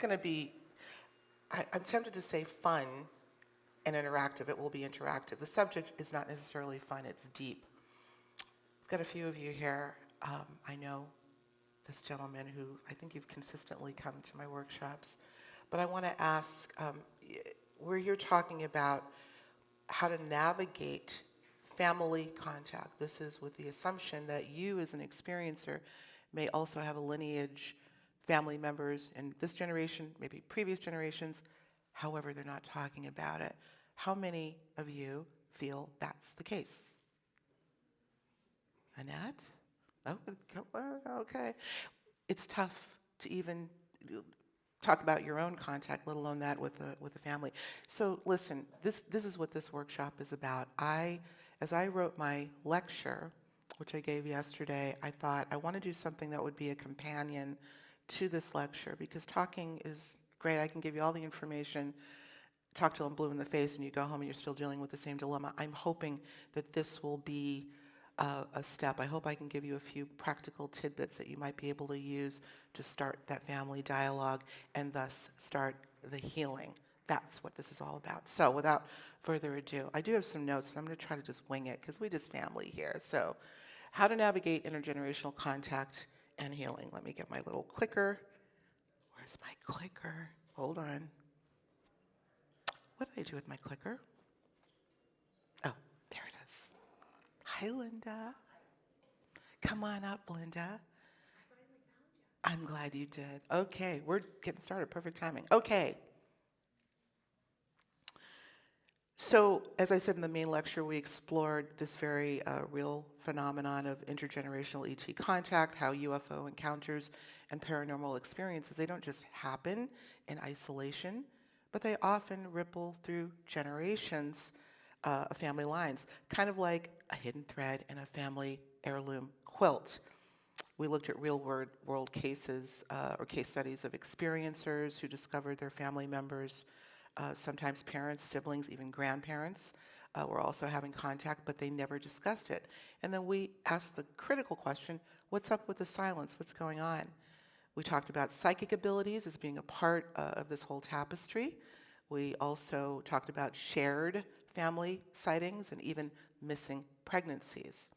going to be, I'm tempted to say fun and interactive. It will be interactive. The subject is not necessarily fun, it's deep. I've got a few of you here. I know this gentleman who I think you've consistently come to my workshops. But I want to ask, we're here talking about how to navigate family contact. This is with the assumption that you as an experiencer may also have a lineage, family members in this generation, maybe previous generations, however they're not talking about it. How many of you feel that's the case? Annette? Oh, okay. It's tough to even talk about your own contact, let alone that with a family. So listen, this is what this workshop is about. As I wrote my lecture, which I gave yesterday, I thought I want to do something that would be a companion to this lecture, because talking is great. I can give you all the information, talk till I'm blue in the face, and you go home and you're still dealing with the same dilemma. I'm hoping that this will be a step. I hope I can give you a few practical tidbits that you might be able to use to start that family dialogue and thus start the healing. That's what this is all about. So without further ado, I do have some notes, but I'm going to try to just wing it because we just family here. So how to navigate intergenerational contact and healing. Let me get my little clicker. Where's my clicker? Hold on. What did I do with my clicker? Oh, there it is. Hi, Linda. Come on up, Linda. I'm glad you did. Okay, we're getting started. Perfect timing. Okay. So, as I said in the main lecture, we explored this very real phenomenon of intergenerational ET contact, how UFO encounters and paranormal experiences, they don't just happen in isolation, but they often ripple through generations of family lines, kind of like a hidden thread in a family heirloom quilt. We looked at real world cases or case studies of experiencers who discovered their family members, sometimes parents, siblings, even grandparents were also having contact, but they never discussed it. And then we asked the critical question, what's up with the silence? What's going on? We talked about psychic abilities as being a part of this whole tapestry. We also talked about shared family sightings and even missing pregnancies.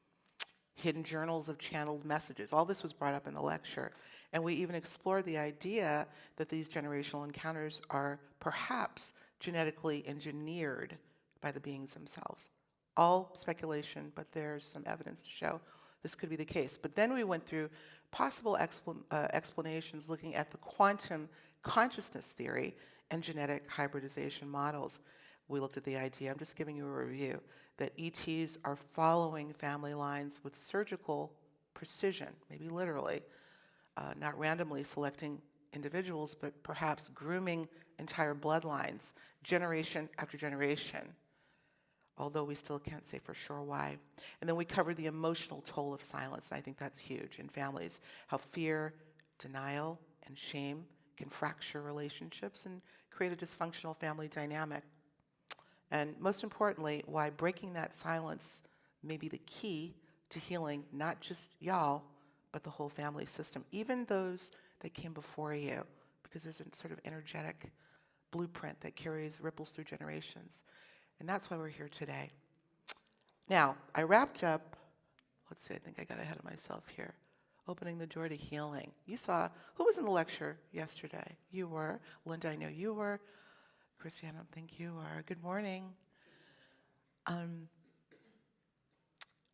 Hidden journals of channeled messages. All this was brought up in the lecture. And we even explored the idea that these generational encounters are perhaps genetically engineered by the beings themselves. All speculation, but there's some evidence to show this could be the case. But then we went through possible explanations looking at the quantum consciousness theory and genetic hybridization models. We looked at the idea, I'm just giving you a review, that ETs are following family lines with surgical precision, maybe literally, not randomly selecting individuals, but perhaps grooming entire bloodlines, generation after generation, although we still can't say for sure why. And then we covered the emotional toll of silence, and I think that's huge in families, how fear, denial, and shame can fracture relationships and create a dysfunctional family dynamic. And most importantly, why breaking that silence may be the key to healing not just y'all, but the whole family system, even those that came before you, because there's a sort of energetic blueprint that ripples through generations. And that's why we're here today. Now, I wrapped up, let's see, I think I got ahead of myself here, opening the door to healing. You saw, who was in the lecture yesterday? You were. Linda, I know you were. Chrissy, I don't think you are. Good morning.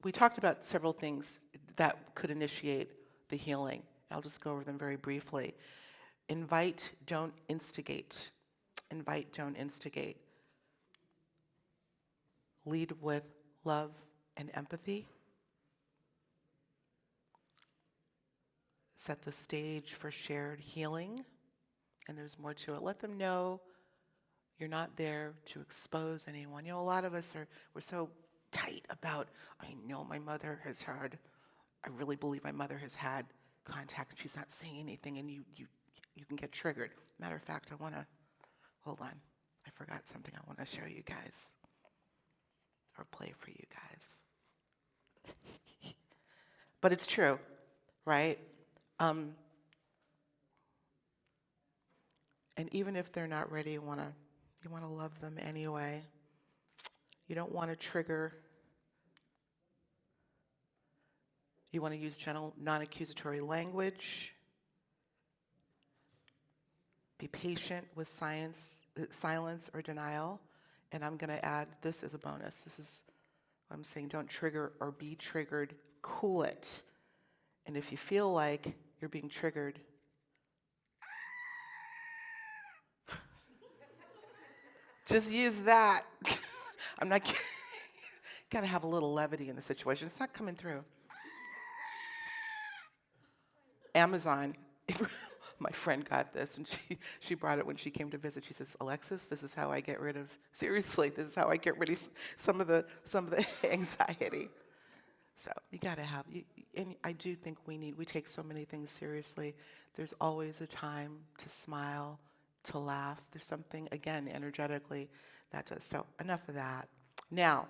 We talked about several things that could initiate the healing. I'll just go over them very briefly. Invite, don't instigate. Invite, don't instigate. Lead with love and empathy. Set the stage for shared healing. And there's more to it. Let them know you're not there to expose anyone. You know, a lot of us we're so tight about, I know my mother has had, I really believe my mother has had contact and she's not saying anything, and you can get triggered. Matter of fact, hold on. I forgot something I want to show you guys or play for you guys. But it's true, right? And even if they're not ready, you want to love them anyway. You don't want to trigger. You want to use gentle, non-accusatory language. Be patient with silence or denial. And I'm going to add this as a bonus. This is what I'm saying. Don't trigger or be triggered. Cool it. And if you feel like you're being triggered, just use that. I'm not kidding. Got to have a little levity in the situation. It's not coming through. Amazon, my friend got this, and she brought it when she came to visit. She says, Alexis, this is how I get rid of, seriously, this is how I get rid of some of the anxiety. So you got to have, and I do think we take so many things seriously. There's always a time to smile, to laugh. There's something, again, energetically that does. So enough of that. Now,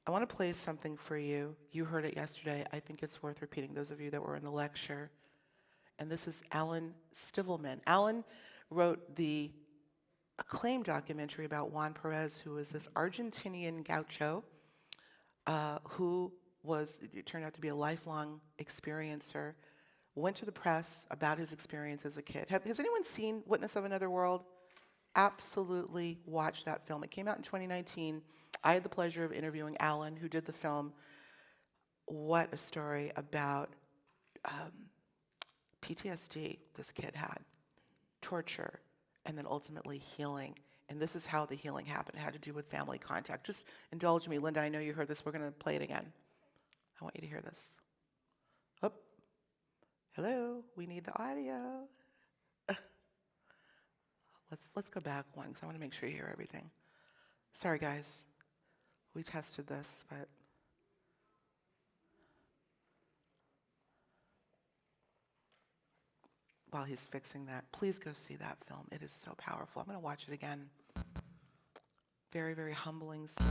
I want to play something for you. You heard it yesterday. I think it's worth repeating, those of you that were in the lecture. And this is Alan Stivelman. Alan wrote the acclaimed documentary about Juan Perez, who was this Argentinian gaucho who it turned out to be a lifelong experiencer, went to the press about his experience as a kid. Has anyone seen Witness of Another World? Absolutely watch that film. It came out in 2019. I had the pleasure of interviewing Alan, who did the film. What a story about PTSD this kid had, torture, and then ultimately healing. And this is how the healing happened. It had to do with family contact. Just indulge me. Linda, I know you heard this. We're going to play it again. I want you to hear this. Oh, hello. We need the audio. Let's go back one because I want to make sure you hear everything. Sorry, guys. We tested this, but while he's fixing that, please go see that film. It is so powerful. I'm going to watch it again. Very, very humbling story.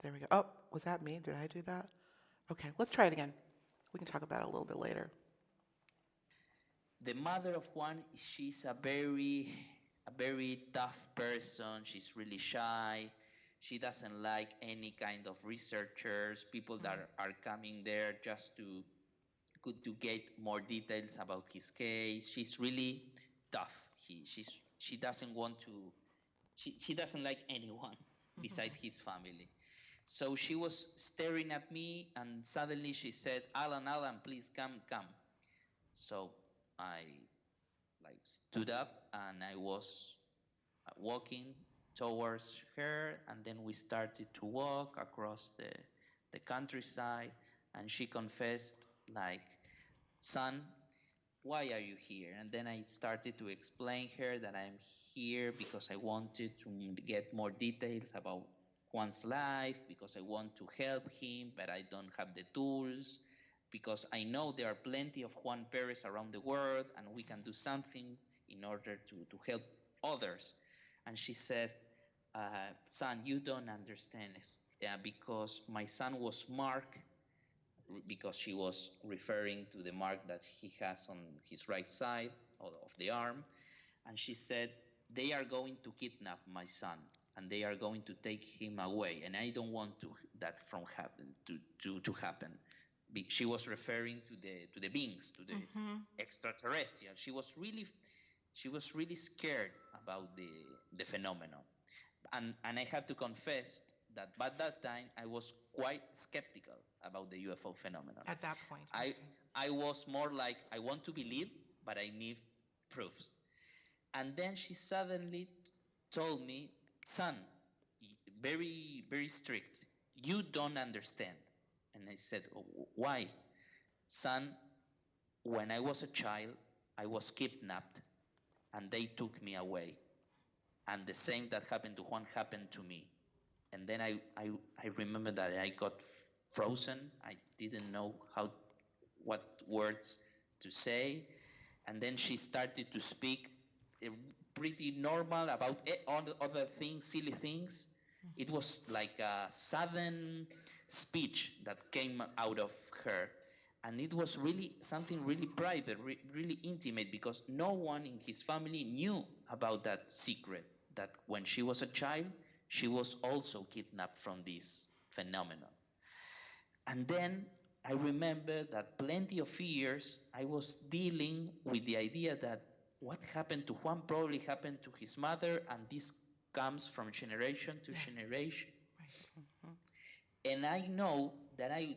There we go. Oh, was that me? Did I do that? Okay, let's try it again. We can talk about it a little bit later. The mother of Juan, she's a very tough person. She's really shy. She doesn't like any kind of researchers, people that are coming there just to get more details about his case. She's really tough. She doesn't want to. She doesn't like anyone beside his family. So she was staring at me, and suddenly she said, "Alan, Alan, please come." So I stood up and I was walking towards her, and then we started to walk across the countryside, and she confessed like, "Son, why are you here?" And then I started to explain her that I'm here because I wanted to get more details about Juan's life, because I want to help him, but I don't have the tools, because I know there are plenty of Juan Perez around the world and we can do something in order to help others. And she said, "Son, you don't understand. Because my son was marked," because she was referring to the mark that he has on his right side of the arm. And she said, "They are going to kidnap my son and they are going to take him away. And I don't want that from to happen." She was referring to the beings, to the extraterrestrial. She was really scared about the phenomenon. And I have to confess that by that time I was quite skeptical about the UFO phenomenon. At that point, I okay. I was more like, I want to believe, but I need proofs. And then she suddenly told me, "Son," very, very strict, "you don't understand." And I said, "Oh, why?" "Son, when I was a child, I was kidnapped and they took me away. And the same that happened to Juan happened to me." And then I remember that I got frozen. I didn't know what words to say. And then she started to speak pretty normal about other things, silly things. It was like a sudden speech that came out of her. And it was really something really private, really intimate, because no one in his family knew about that secret, that when she was a child, she was also kidnapped from this phenomenon. And then I remember that plenty of years I was dealing with the idea that what happened to Juan probably happened to his mother, and this comes from generation to generation. And I know that I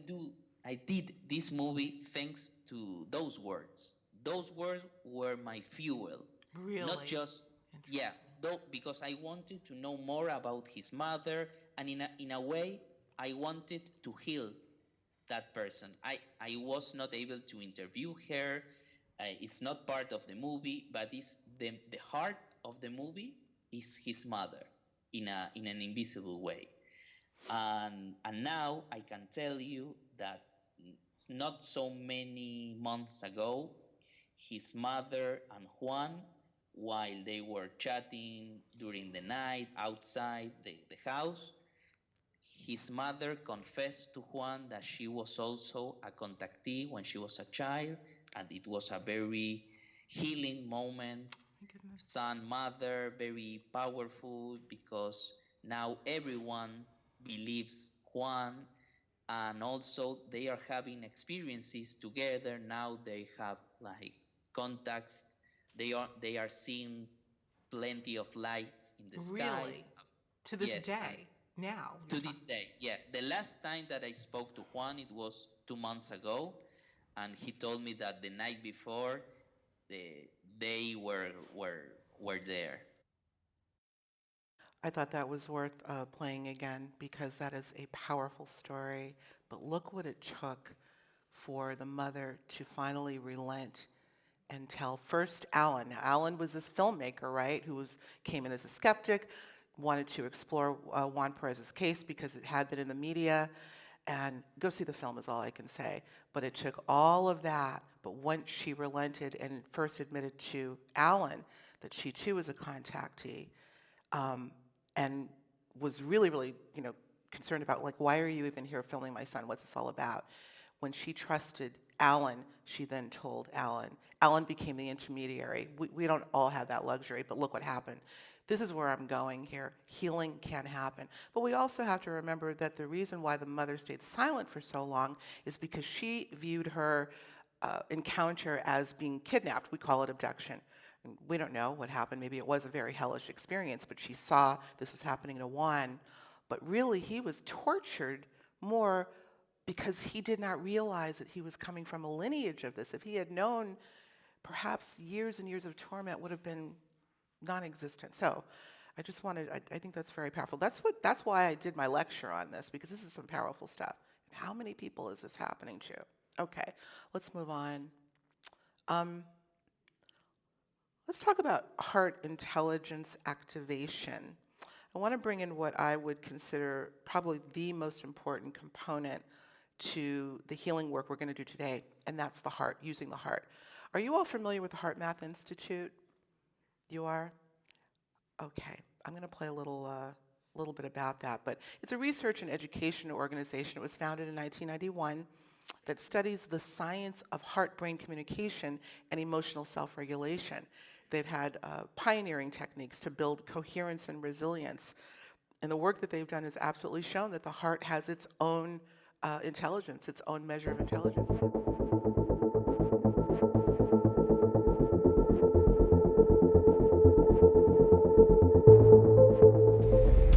did this movie thanks to those words. Those words were my fuel. Really? Not just, yeah, though, because I wanted to know more about his mother, and in a way, I wanted to heal that person. I was not able to interview her. It's not part of the movie, but it's the heart of the movie is his mother in an invisible way. And now I can tell you that not so many months ago, his mother and Juan, while they were chatting during the night outside the house, his mother confessed to Juan that she was also a contactee when she was a child, and it was a very healing moment. Son, mother, very powerful, because now everyone believes Juan, and also they are having experiences together. Now they have like contacts. They are seeing plenty of lights in the skies. Really? To this Yes, day? Now? to this day, yeah. The last time that I spoke to Juan, it was 2 months ago, and he told me that the night before, they were there. I thought that was worth playing again because that is a powerful story. But look what it took for the mother to finally relent and tell first Alan. Now, Alan was this filmmaker, right, who came in as a skeptic, wanted to explore Juan Perez's case because it had been in the media. And go see the film is all I can say. But it took all of that. But once she relented and first admitted to Alan that she too was a contactee, and was really, really, concerned about, like, why are you even here filming my son? What's this all about? When she trusted Alan, she then told Alan. Alan became the intermediary. We don't all have that luxury, but look what happened. This is where I'm going here. Healing can happen. But we also have to remember that the reason why the mother stayed silent for so long is because she viewed her encounter as being kidnapped. We call it abduction. We don't know what happened. Maybe it was a very hellish experience, but she saw this was happening to Juan. But really, he was tortured more because he did not realize that he was coming from a lineage of this. If he had known, perhaps years and years of torment would have been non-existent. So I just wanted, I think that's very powerful. That's why I did my lecture on this, because this is some powerful stuff. How many people is this happening to? Okay, let's move on. Let's talk about heart intelligence activation. I want to bring in what I would consider probably the most important component to the healing work we're going to do today, and that's the heart, using the heart. Are you all familiar with the Heart Math Institute? You are? Okay, I'm going to play a little bit about that, but it's a research and education organization. It was founded in 1991 that studies the science of heart-brain communication and emotional self-regulation. They've had pioneering techniques to build coherence and resilience. And the work that they've done has absolutely shown that the heart has its own intelligence, its own measure of intelligence.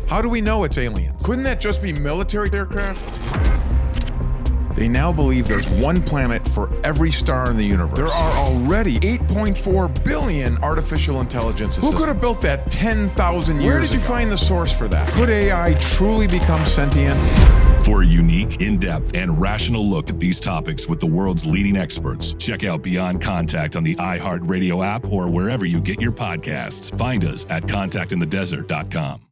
How do we know it's aliens? Couldn't that just be military aircraft? They now believe there's one planet for every star in the universe. There are already 8.4 billion artificial intelligences. Who could have built that 10,000 years ago? Where did you find the source for that? Could AI truly become sentient? For a unique, in-depth, and rational look at these topics with the world's leading experts, check out Beyond Contact on the iHeartRadio app or wherever you get your podcasts. Find us at contactinthedesert.com.